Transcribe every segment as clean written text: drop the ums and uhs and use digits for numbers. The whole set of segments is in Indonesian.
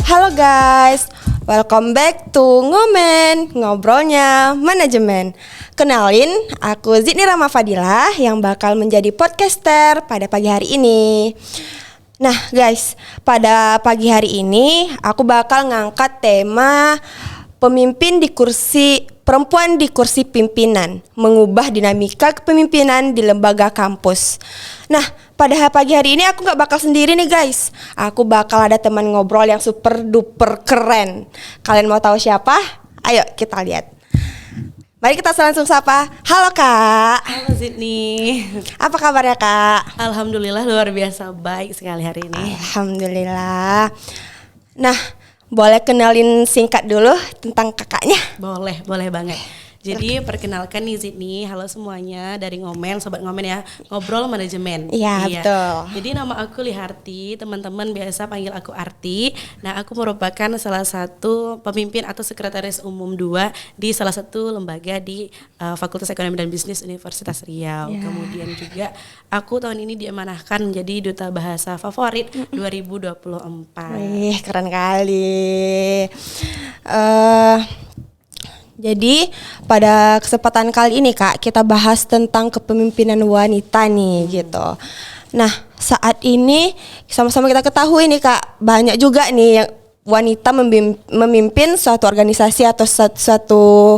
Halo guys, welcome back to Ngomen, ngobrolnya manajemen. Kenalin, aku Zidni Rama Fadilah yang bakal menjadi podcaster pada pagi hari ini. Nah guys, pada pagi hari ini aku bakal ngangkat tema pemimpin di kursi perempuan di kursi pimpinan, mengubah dinamika kepemimpinan di lembaga kampus. Nah, pada pagi hari ini aku gak bakal sendiri nih guys. Aku bakal ada teman ngobrol yang super duper keren. Kalian mau tahu siapa? Ayo kita lihat. Mari kita langsung sapa. Halo Kak. Halo Zidni. Apa kabarnya Kak? Alhamdulillah luar biasa baik sekali hari ini. Alhamdulillah. Nah, boleh kenalin singkat dulu tentang kakaknya? Boleh banget. Jadi perkenalkan nih Zidni, halo semuanya dari Ngomen, Sobat Ngomen ya, ngobrol manajemen. Iya, betul. Jadi nama aku Liharti, teman-teman biasa panggil aku Arti. Nah aku merupakan salah satu pemimpin atau sekretaris umum 2 di salah satu lembaga di Fakultas Ekonomi dan Bisnis Universitas Riau. Yeah. Kemudian juga aku tahun ini diamanahkan menjadi duta bahasa favorit 2024. Wih, keren kali. Jadi pada kesempatan kali ini Kak, kita bahas tentang kepemimpinan wanita nih gitu. Nah, saat ini sama-sama kita ketahui nih Kak, banyak juga nih yang wanita memimpin suatu organisasi atau suatu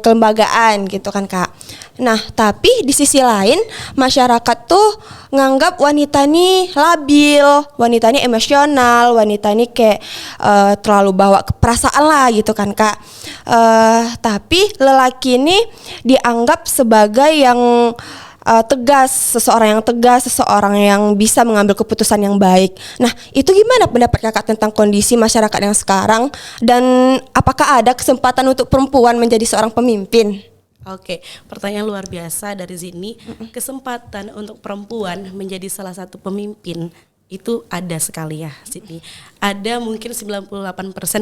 kelembagaan gitu kan Kak. Nah, tapi di sisi lain masyarakat tuh nganggap wanita nih labil, wanita nih emosional, wanita nih kayak terlalu bawa ke perasaan lah gitu kan Kak. Tapi lelaki ini dianggap sebagai yang tegas, seseorang yang bisa mengambil keputusan yang baik. Nah, itu gimana pendapat Kakak tentang kondisi masyarakat yang sekarang, dan apakah ada kesempatan untuk perempuan menjadi seorang pemimpin? Oke, pertanyaan luar biasa dari Zidni. Kesempatan untuk perempuan menjadi salah satu pemimpin itu ada sekali ya Zidni. Ada mungkin 98%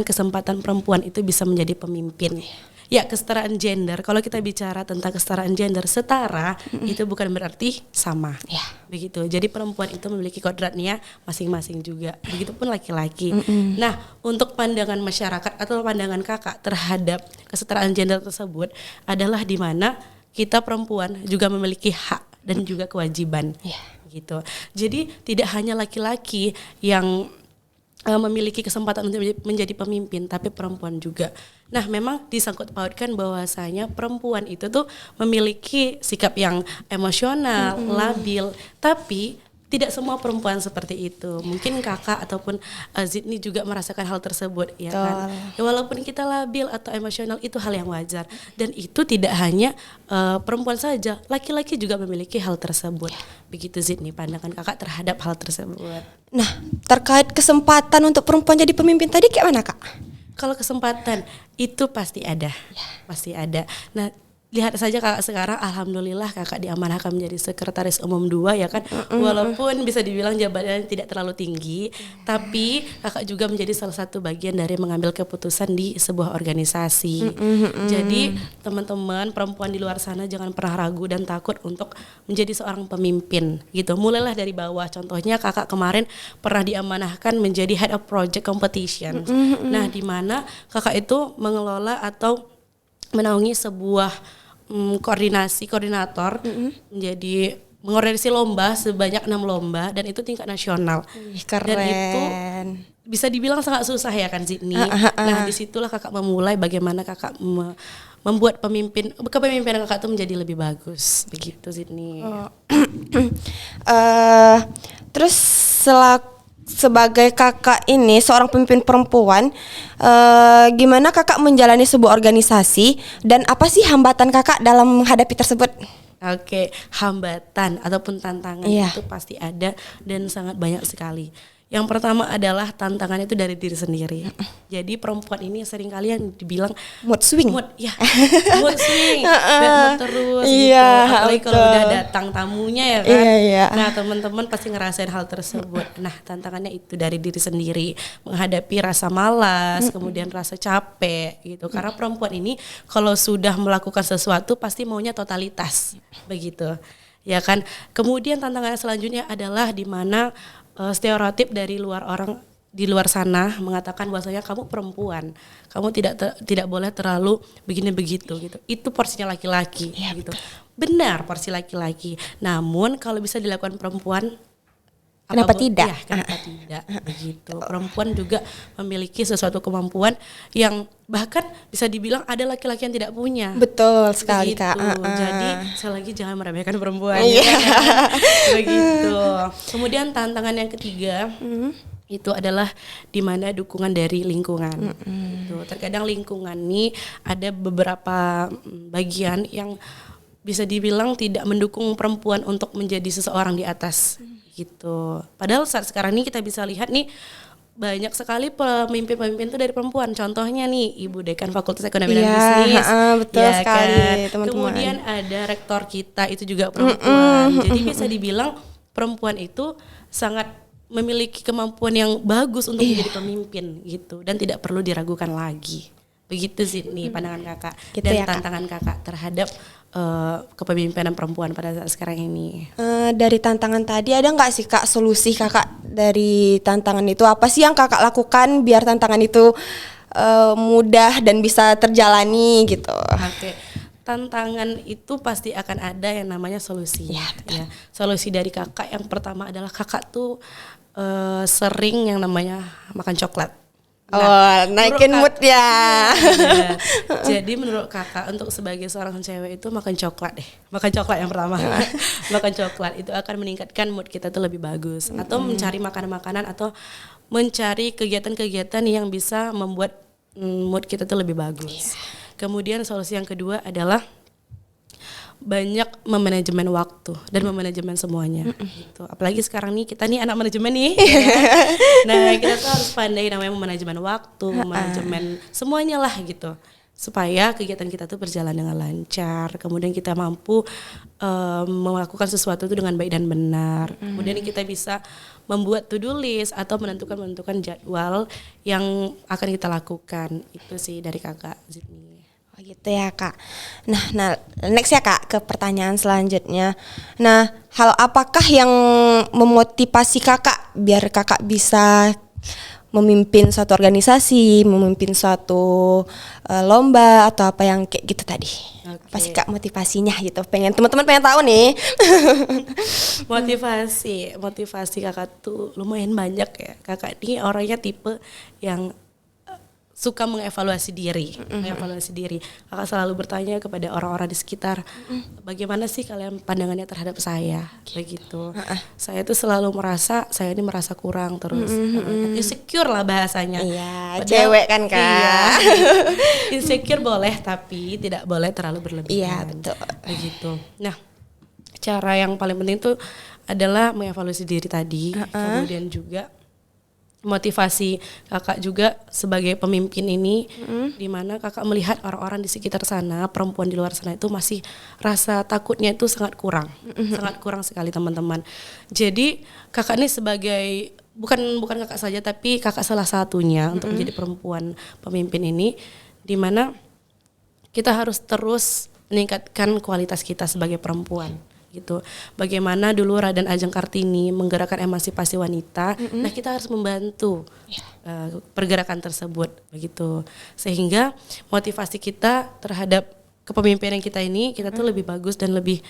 kesempatan perempuan itu bisa menjadi pemimpin. Ya, kesetaraan gender. Kalau kita bicara tentang kesetaraan gender setara, itu bukan berarti sama. Ya. Begitu. Jadi perempuan itu memiliki kodratnya masing-masing juga. Begitupun laki-laki. Nah, untuk pandangan masyarakat atau pandangan Kakak terhadap kesetaraan gender tersebut adalah di mana kita perempuan juga memiliki hak dan juga kewajiban. Ya. Gitu. Jadi tidak hanya laki-laki yang memiliki kesempatan untuk menjadi pemimpin, tapi perempuan juga. Nah, memang disangkut pautkan bahwasanya perempuan itu tuh memiliki sikap yang emosional, labil, tapi tidak semua perempuan seperti itu. Mungkin Kakak ataupun Zidni juga merasakan hal tersebut, ya kan? Ya, walaupun kita labil atau emosional itu hal yang wajar, dan itu tidak hanya perempuan saja, laki-laki juga memiliki hal tersebut. Begitu Zidni pandangan Kakak terhadap hal tersebut. Nah, terkait kesempatan untuk perempuan jadi pemimpin tadi kayak mana Kak? Kalau kesempatan itu pasti ada, pasti ada. Nah, lihat saja Kakak sekarang, alhamdulillah Kakak diamanahkan menjadi sekretaris umum 2 ya kan. Walaupun bisa dibilang jabatannya tidak terlalu tinggi, tapi Kakak juga menjadi salah satu bagian dari mengambil keputusan di sebuah organisasi. Jadi teman-teman perempuan di luar sana jangan pernah ragu dan takut untuk menjadi seorang pemimpin gitu. Mulailah dari bawah. Contohnya Kakak kemarin pernah diamanahkan menjadi head of project competition. Nah, di mana Kakak itu mengelola atau menaungi sebuah koordinator menjadi mengorganisasi lomba sebanyak 6 lomba, dan itu tingkat nasional. Keren. Dan itu bisa dibilang sangat susah ya kan Zidni. Nah, disitulah Kakak memulai bagaimana Kakak membuat kepemimpinan Kakak itu menjadi lebih bagus. Begitu Zidni. Terus sebagai Kakak ini seorang pemimpin perempuan, gimana Kakak menjalani sebuah organisasi, dan apa sih hambatan Kakak dalam menghadapi tersebut? Oke, hambatan ataupun tantangan itu pasti ada dan sangat banyak sekali. Yang pertama adalah tantangan itu dari diri sendiri. Jadi perempuan ini seringkali yang dibilang mood swing. Mood swing, bad mood terus gitu. Apalagi kalau udah datang tamunya ya kan. Nah, teman-teman pasti ngerasain hal tersebut. Nah, tantangannya itu dari diri sendiri, menghadapi rasa malas, kemudian rasa capek gitu. Karena perempuan ini kalau sudah melakukan sesuatu pasti maunya totalitas, begitu. Ya kan. Kemudian tantangan selanjutnya adalah di mana stereotip dari luar orang di luar sana mengatakan bahwasanya kamu perempuan, kamu tidak boleh terlalu begini begitu gitu. Itu porsinya laki-laki gitu. Benar, porsi laki-laki. Namun kalau bisa dilakukan perempuan, Kenapa tidak? Ya, kenapa tidak begitu. Perempuan juga memiliki sesuatu kemampuan yang bahkan bisa dibilang ada laki-laki yang tidak punya. Betul sekali begitu. Kak. Jadi sekali lagi jangan meremehkan perempuan. Iya. Ya kan? Begitu. Kemudian tantangan yang ketiga itu adalah di mana dukungan dari lingkungan. Gitu. Terkadang lingkungan ini ada beberapa bagian yang bisa dibilang tidak mendukung perempuan untuk menjadi seseorang di atas gitu. Padahal saat sekarang ini kita bisa lihat nih banyak sekali pemimpin-pemimpin itu dari perempuan. Contohnya nih Ibu Dekan Fakultas Ekonomi dan Bisnis. Betul ya sekali kan? teman-teman. Kemudian ada rektor kita itu juga perempuan. Jadi bisa dibilang perempuan itu sangat memiliki kemampuan yang bagus untuk menjadi pemimpin gitu dan tidak perlu diragukan lagi. Begitu sih nih pandangan kakak Gitu dan ya, Kak. tantangan kakak terhadap kepemimpinan perempuan pada saat sekarang ini. Dari tantangan tadi ada nggak sih Kak solusi Kakak dari tantangan itu? Apa sih yang Kakak lakukan biar tantangan itu mudah dan bisa terjalani gitu? Oke. Tantangan itu pasti akan ada yang namanya solusi. Ya, solusi dari kakak yang pertama adalah kakak tuh sering yang namanya makan coklat. Naikin mood ya. Iya. Jadi menurut kakak untuk sebagai seorang cewek itu makan coklat deh. Makan coklat yang pertama. Makan coklat itu akan meningkatkan mood kita tuh lebih bagus. Atau mencari makanan-makanan atau mencari kegiatan-kegiatan yang bisa membuat mood kita tuh lebih bagus. Kemudian solusi yang kedua adalah banyak memanajemen waktu dan memanajemen semuanya gitu. Apalagi sekarang nih kita nih anak manajemen nih. Nah, kita tuh harus pandai namanya memanajemen waktu, manajemen semuanya lah gitu. Supaya kegiatan kita tuh berjalan dengan lancar, kemudian kita mampu melakukan sesuatu itu dengan baik dan benar. Kemudian kita bisa membuat to-do list atau menentukan jadwal yang akan kita lakukan. Itu sih dari kakak Zidni. Oh gitu ya Kak. Nah next ya Kak ke pertanyaan selanjutnya. Nah, hal apakah yang memotivasi Kakak biar Kakak bisa memimpin suatu organisasi, memimpin suatu lomba atau apa yang kayak gitu tadi? Apa sih Kak motivasinya gitu? Teman-teman pengen tahu nih. Motivasi kakak tuh lumayan banyak ya. Kakak ini orangnya tipe yang suka mengevaluasi diri. Kakak selalu bertanya kepada orang-orang di sekitar, bagaimana sih kalian pandangannya terhadap saya, begitu. Saya tuh selalu merasa saya ini merasa kurang terus, insecure lah bahasanya. Iya, Padahal, cewek kan Kak. Iya, insecure boleh tapi tidak boleh terlalu berlebihan. Iya betul. Begitu. Nah, cara yang paling penting tuh adalah mengevaluasi diri tadi, kemudian juga motivasi kakak juga sebagai pemimpin ini, di mana kakak melihat orang-orang di sekitar sana, perempuan di luar sana itu masih rasa takutnya itu sangat kurang sekali teman-teman. Jadi kakak ini sebagai bukan kakak saja tapi kakak salah satunya untuk menjadi perempuan pemimpin ini, di mana kita harus terus meningkatkan kualitas kita sebagai perempuan. Gitu. Bagaimana dulu Raden Ajeng Kartini menggerakkan emansipasi wanita, nah kita harus membantu pergerakan tersebut begitu. Sehingga motivasi kita terhadap kepemimpinan kita ini kita tuh lebih bagus dan lebih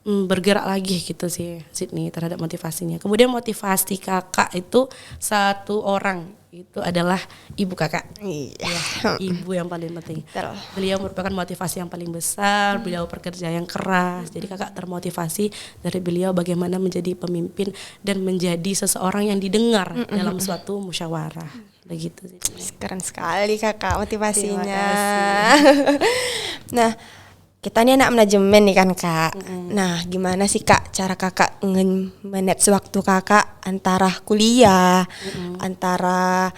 bergerak lagi gitu sih Zidni terhadap motivasinya. Kemudian motivasi kakak itu satu orang, itu adalah ibu kakak. Ya, ibu yang paling penting. Beliau merupakan motivasi yang paling besar, beliau pekerja yang keras. Jadi kakak termotivasi dari beliau bagaimana menjadi pemimpin dan menjadi seseorang yang didengar dalam suatu musyawarah. Begitu sih. Keren sekali kakak motivasinya. Terima kasih. Nah, kita nih anak manajemen nih kan Kak. Nah, gimana sih Kak cara Kakak nge-manage waktu Kakak antara kuliah, antara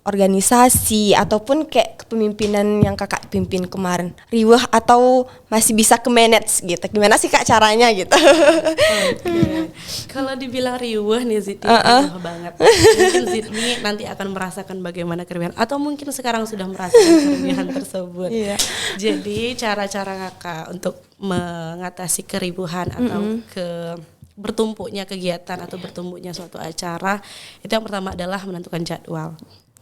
organisasi ataupun kayak kepemimpinan yang Kakak pimpin kemarin? Riwah atau masih bisa ke-manage gitu? Gimana sih Kak caranya gitu? Okay. Kalau dibilang riuh nih Zidni, riuh banget. Mungkin Zidni nanti akan merasakan bagaimana keriuhan atau mungkin sekarang sudah merasakan keriuhan tersebut. Jadi cara-cara kakak untuk mengatasi keribuhan atau bertumpuknya kegiatan atau bertumpuknya suatu acara, itu yang pertama adalah menentukan jadwal.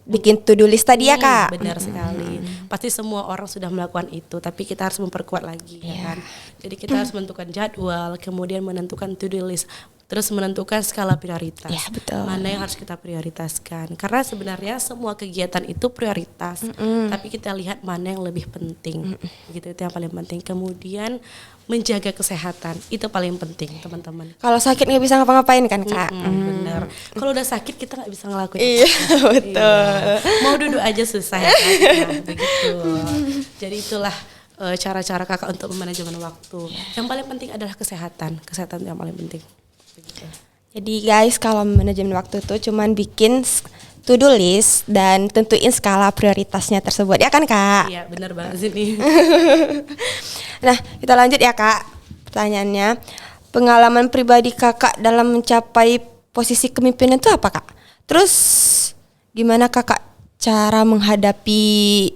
Bikin to-do list tadi ya Kak. Benar sekali. Pasti semua orang sudah melakukan itu, tapi kita harus memperkuat lagi ya kan. Jadi kita harus menentukan jadwal, kemudian menentukan to-do list, terus menentukan skala prioritas. Ya, betul. Mana yang harus kita prioritaskan. Karena sebenarnya semua kegiatan itu prioritas, tapi kita lihat mana yang lebih penting. Gitu, itu yang paling penting. Kemudian menjaga kesehatan, itu paling penting teman-teman. Kalau sakit nggak bisa ngapa-ngapain kan Kak. Bener. Kalau udah sakit kita nggak bisa ngelakuin. Iya, betul. Mau duduk aja susah ya kan? Nah, begitu. Jadi itulah cara-cara kakak untuk manajemen waktu. Yang paling penting adalah kesehatan yang paling penting. Begitu. Jadi guys, kalau manajemen waktu tuh cuman bikin to-do list dan tentuin skala prioritasnya tersebut ya kan Kak. Iya benar banget sih nih. Nah, kita lanjut ya Kak. Pertanyaannya, pengalaman pribadi Kakak dalam mencapai posisi kepemimpinan itu apa Kak? Terus gimana Kakak cara menghadapinya?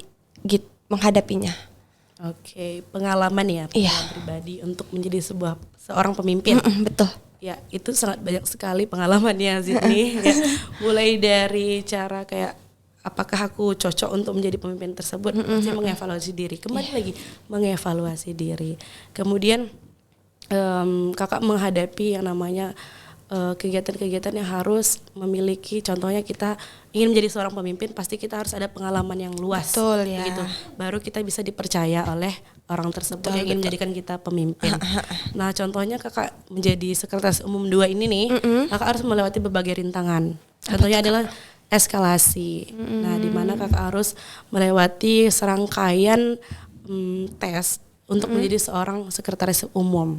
Oke, pengalaman ya, pengalaman pribadi untuk menjadi seorang pemimpin. Betul. Ya, itu sangat banyak sekali pengalamannya Zidni. Ya, mulai dari cara kayak apakah aku cocok untuk menjadi pemimpin tersebut, saya mengevaluasi diri. Kembali lagi mengevaluasi diri. Kemudian kakak menghadapi yang namanya kegiatan-kegiatan yang harus memiliki, contohnya kita ingin menjadi seorang pemimpin, pasti kita harus ada pengalaman yang luas. Betul ya. Gitu. Baru kita bisa dipercaya oleh orang tersebut yang ingin menjadikan kita pemimpin. Nah, contohnya kakak menjadi sekretaris umum 2 ini nih, kakak harus melewati berbagai rintangan. Contohnya adalah eskalasi. Nah, di mana kakak harus melewati serangkaian tes untuk menjadi seorang sekretaris umum,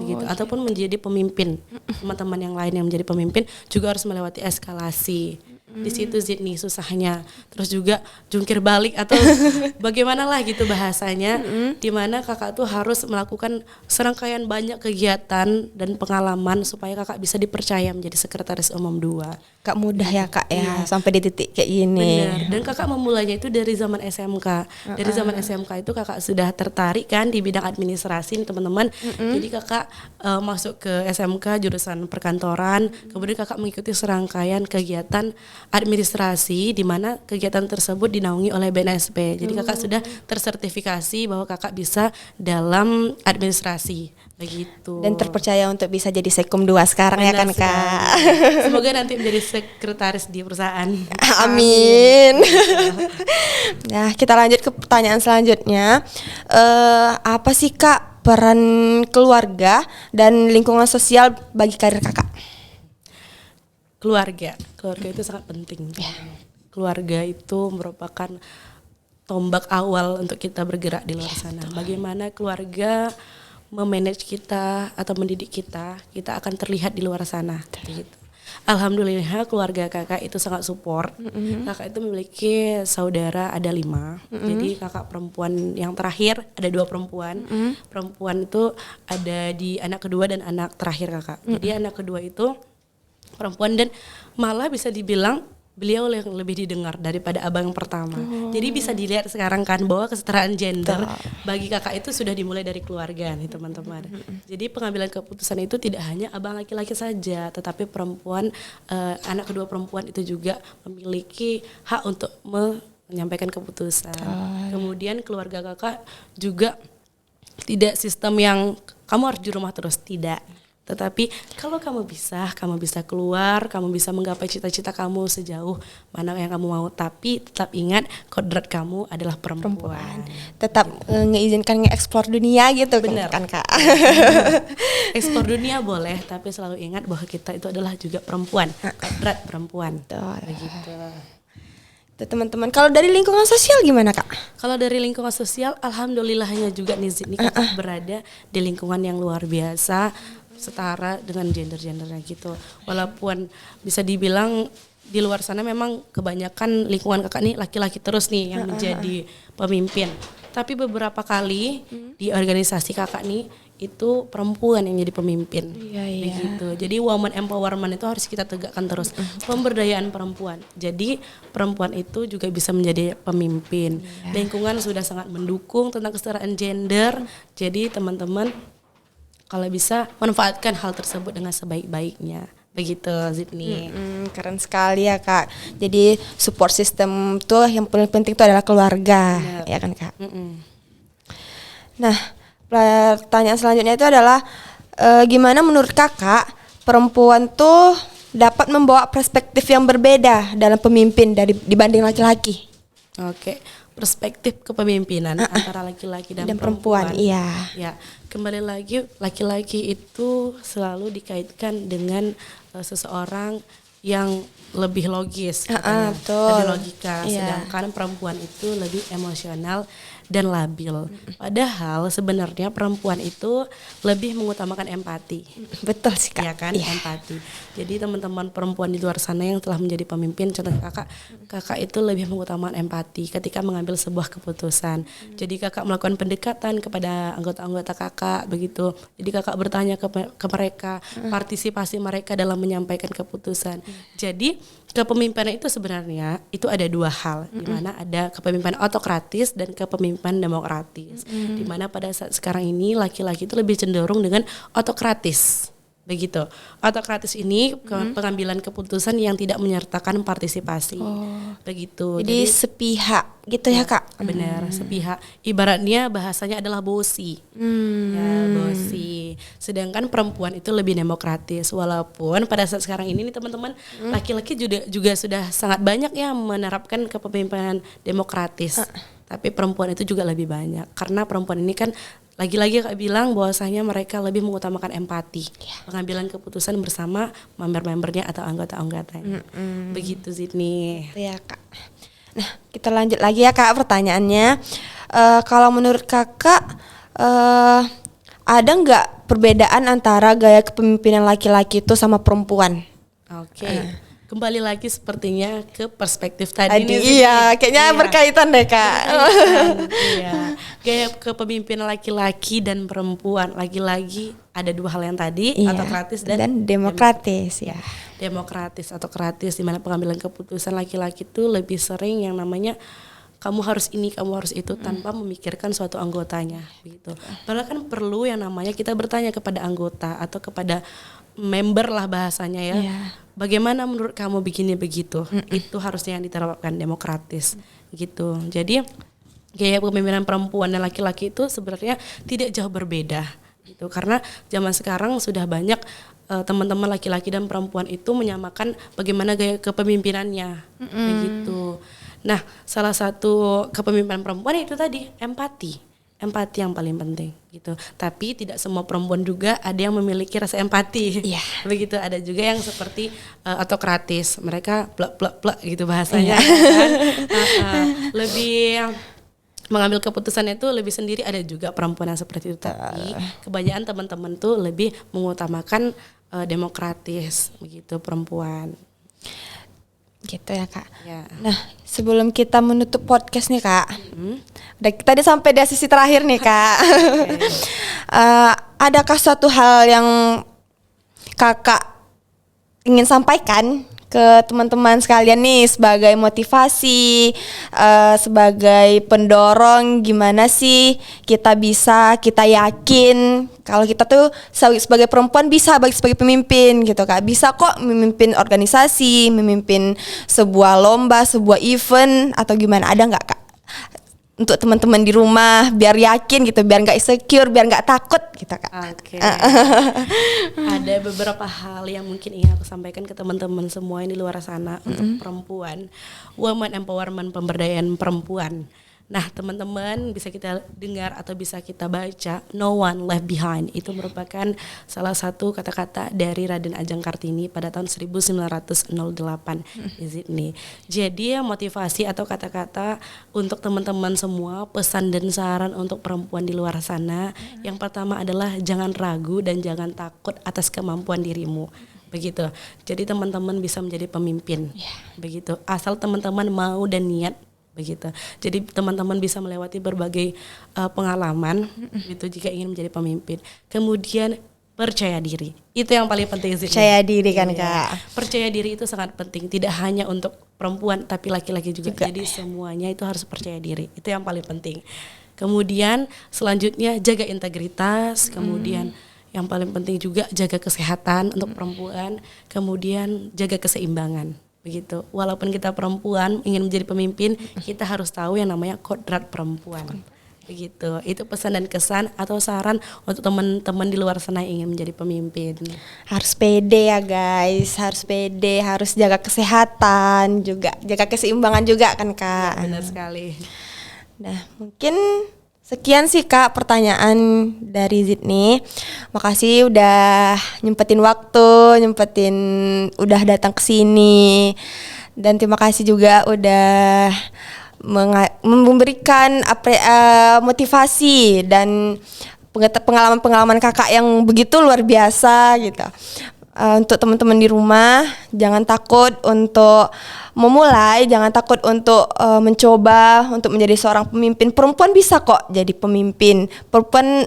begitu, ataupun menjadi pemimpin. Teman-teman yang lain yang menjadi pemimpin juga harus melewati eskalasi. Di situ Zidni susahnya, terus juga jungkir balik atau bagaimana lah gitu bahasanya, di mana kakak tuh harus melakukan serangkaian banyak kegiatan dan pengalaman supaya kakak bisa dipercaya menjadi sekretaris umum 2. Gak mudah ya Kak ya, sampai di titik kayak gini. Benar. Dan kakak memulainya itu dari zaman SMK. Dari zaman SMK itu kakak sudah tertarik kan di bidang administrasi nih, teman-teman. Jadi kakak masuk ke SMK jurusan perkantoran. Kemudian kakak mengikuti serangkaian kegiatan administrasi di mana kegiatan tersebut dinaungi oleh BNSP. Jadi kakak sudah tersertifikasi bahwa kakak bisa dalam administrasi. Begitu. Dan terpercaya untuk bisa jadi Sekum 2 sekarang. Benar ya kan sekali. Kak. Semoga nanti menjadi sekretaris di perusahaan. Amin. Nah, kita lanjut ke pertanyaan selanjutnya. Apa sih Kak peran keluarga dan lingkungan sosial bagi karir Kakak? Keluarga itu sangat penting. Keluarga itu merupakan tombak awal untuk kita bergerak di luar sana. Bagaimana keluarga memanage kita atau mendidik kita akan terlihat di luar sana. Gitu. Alhamdulillah keluarga kakak itu sangat support. Kakak itu memiliki saudara ada 5. Jadi kakak perempuan yang terakhir ada 2 perempuan. Perempuan itu ada di anak kedua dan anak terakhir kakak. Jadi anak kedua itu perempuan dan malah bisa dibilang beliau yang lebih didengar daripada abang yang pertama. Jadi bisa dilihat sekarang kan bahwa kesetaraan gender bagi kakak itu sudah dimulai dari keluarga nih teman-teman. Jadi pengambilan keputusan itu tidak hanya abang laki-laki saja, tetapi perempuan, anak kedua perempuan itu juga memiliki hak untuk menyampaikan keputusan. Kemudian keluarga kakak juga tidak sistem yang kamu harus di rumah terus, tidak. Tetapi kalau kamu bisa keluar, kamu bisa menggapai cita-cita kamu sejauh mana yang kamu mau. Tapi tetap ingat kodrat kamu adalah perempuan. Tetap ngeizinkan nge-explore dunia gitu. Bener kan Kak. Ekspor dunia boleh, tapi selalu ingat bahwa kita itu adalah juga perempuan. Kodrat perempuan. Begitu. Teman-teman, kalau dari lingkungan sosial gimana Kak? Kalau dari lingkungan sosial, alhamdulillahnya juga nih kakak berada di lingkungan yang luar biasa, setara dengan gender-gendernya gitu. Walaupun bisa dibilang di luar sana memang kebanyakan lingkungan kakak nih laki-laki terus nih yang menjadi pemimpin. Tapi beberapa kali di organisasi kakak nih itu perempuan yang jadi pemimpin. Begitu. Jadi woman empowerment itu harus kita tegakkan terus. Pemberdayaan perempuan. Jadi perempuan itu juga bisa menjadi pemimpin. Lingkungan sudah sangat mendukung tentang kesetaraan gender. Jadi teman-teman kalau bisa manfaatkan hal tersebut dengan sebaik-baiknya. Begitu Zidni. Keren sekali ya Kak. Jadi support system tuh yang paling penting itu adalah keluarga. Benar. Ya kan Kak. Nah, pertanyaan selanjutnya itu adalah gimana menurut Kakak perempuan tuh dapat membawa perspektif yang berbeda dalam pemimpin dibanding laki-laki? Oke, perspektif kepemimpinan antara laki-laki dan perempuan. Iya. Ya, kembali lagi laki-laki itu selalu dikaitkan dengan seseorang yang lebih logis, katanya. Betul. Lebih logika. Iya. Sedangkan perempuan itu lebih emosional dan labil. Padahal sebenarnya perempuan itu lebih mengutamakan empati. Betul sih Kak. Ya kan, Iya. empati. Jadi teman-teman perempuan di luar sana yang telah menjadi pemimpin, contoh kakak itu lebih mengutamakan empati ketika mengambil sebuah keputusan. Jadi kakak melakukan pendekatan kepada anggota-anggota kakak begitu. Jadi kakak bertanya ke mereka, partisipasi mereka dalam menyampaikan keputusan. Jadi kepemimpinan itu sebenarnya itu ada dua hal, di mana ada kepemimpinan autokratis dan kepemimpinan demokratis. Di mana pada saat sekarang ini laki-laki itu lebih cenderung dengan autokratis. Begitu. Autokratis ini pengambilan keputusan yang tidak menyertakan partisipasi. Begitu. Jadi sepihak gitu ya Kak. Benar, sepihak. Ibaratnya bahasanya adalah bosi. Ya, bosi. Sedangkan perempuan itu lebih demokratis. Walaupun pada saat sekarang ini nih teman-teman, laki-laki juga sudah sangat banyak ya menerapkan kepemimpinan demokratis. Tapi perempuan itu juga lebih banyak. Karena perempuan ini kan lagi-lagi Kak bilang bahwasanya mereka lebih mengutamakan empati. Pengambilan keputusan bersama member-membernya atau anggota-anggotanya. Begitu Zidni. Itu ya Kak. Nah, kita lanjut lagi ya Kak pertanyaannya. Kalau menurut Kakak ada nggak perbedaan antara gaya kepemimpinan laki-laki itu sama perempuan? Oke. Kembali lagi sepertinya ke perspektif tadi nih. Iya, kayaknya berkaitan deh Kak. Iya. Gaya kepemimpinan laki-laki dan perempuan. Lagi-lagi ada dua hal yang tadi, autokratis dan demokratis ya. Demokratis, autokratis, di mana pengambilan keputusan laki-laki itu lebih sering yang namanya kamu harus ini, kamu harus itu tanpa memikirkan suatu anggotanya gitu. Padahal kan perlu yang namanya kita bertanya kepada anggota atau kepada member lah bahasanya ya. Bagaimana menurut kamu begini begitu? Itu harusnya yang diterapkan demokratis gitu. Jadi gaya kepemimpinan perempuan dan laki-laki itu sebenarnya tidak jauh berbeda gitu. Karena zaman sekarang sudah banyak teman-teman laki-laki dan perempuan itu menyamakan bagaimana gaya kepemimpinannya begitu. Nah, salah satu kepemimpinan perempuan itu tadi empati yang paling penting gitu. Tapi tidak semua perempuan juga ada yang memiliki rasa empati. Iya. Begitu, ada juga yang seperti autokratis. Mereka plek gitu bahasanya. Kan? Lebih mengambil keputusan itu lebih sendiri, ada juga perempuan yang seperti itu. Tapi kebanyakan teman-teman tuh lebih mengutamakan demokratis begitu perempuan. Gitu ya Kak. Ya. Nah, sebelum kita menutup podcast nih Kak, kita udah sampai di sisi terakhir nih Kak. Adakah suatu hal yang Kakak ingin sampaikan ke teman-teman sekalian nih sebagai motivasi, sebagai pendorong gimana sih kita yakin kalau kita tuh sebagai perempuan bisa sebagai pemimpin gitu Kak, bisa kok memimpin organisasi, memimpin sebuah lomba, sebuah event atau gimana, ada nggak Kak? Untuk teman-teman di rumah biar yakin gitu, biar nggak insecure, biar nggak takut gitu Kak. Oke. Ada beberapa hal yang mungkin ingin aku sampaikan ke teman-teman semua yang di luar sana untuk perempuan, women empowerment, pemberdayaan perempuan. Nah, teman-teman bisa kita dengar atau bisa kita baca No One Left Behind. Itu merupakan salah satu kata-kata dari Raden Ajeng Kartini pada tahun 1908 di Sydney. Jadi motivasi atau kata-kata untuk teman-teman semua, pesan dan saran untuk perempuan di luar sana. Yang pertama adalah jangan ragu dan jangan takut atas kemampuan dirimu. Begitu. Jadi teman-teman bisa menjadi pemimpin. Begitu. Asal teman-teman mau dan niat. Begitu. Jadi teman-teman bisa melewati berbagai pengalaman gitu jika ingin menjadi pemimpin. Kemudian percaya diri. Itu yang paling penting sih. Percaya diri kan Kak. Percaya diri itu sangat penting, tidak hanya untuk perempuan tapi laki-laki juga. Jadi semuanya itu harus percaya diri. Itu yang paling penting. Kemudian selanjutnya jaga integritas, kemudian Yang paling penting juga jaga kesehatan untuk perempuan, kemudian jaga keseimbangan. Begitu. Walaupun kita perempuan ingin menjadi pemimpin, kita harus tahu yang namanya kodrat perempuan. Begitu. Itu pesan dan kesan atau saran untuk teman-teman di luar sana yang ingin menjadi pemimpin. Harus pede ya guys, harus pede, harus jaga kesehatan juga, jaga keseimbangan juga kan Kak. Benar sekali. Nah, mungkin sekian sih Kak pertanyaan dari Zidni. Makasih udah nyempetin waktu, udah datang ke sini. Dan terima kasih juga udah memberikan motivasi dan pengalaman-pengalaman Kakak yang begitu luar biasa gitu. Untuk teman-teman di rumah, jangan takut untuk memulai, jangan takut untuk mencoba untuk menjadi seorang pemimpin. Perempuan bisa kok jadi pemimpin. Perempuan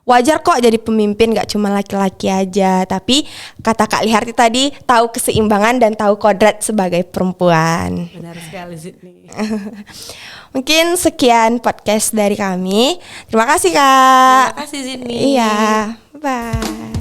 wajar kok jadi pemimpin, gak cuma laki-laki aja. Tapi kata Kak Liharti tadi, tahu keseimbangan dan tahu kodrat sebagai perempuan. Benar sekali Zidni. Mungkin sekian podcast dari kami. Terima kasih Kak. Terima kasih Zidni. Iya, bye.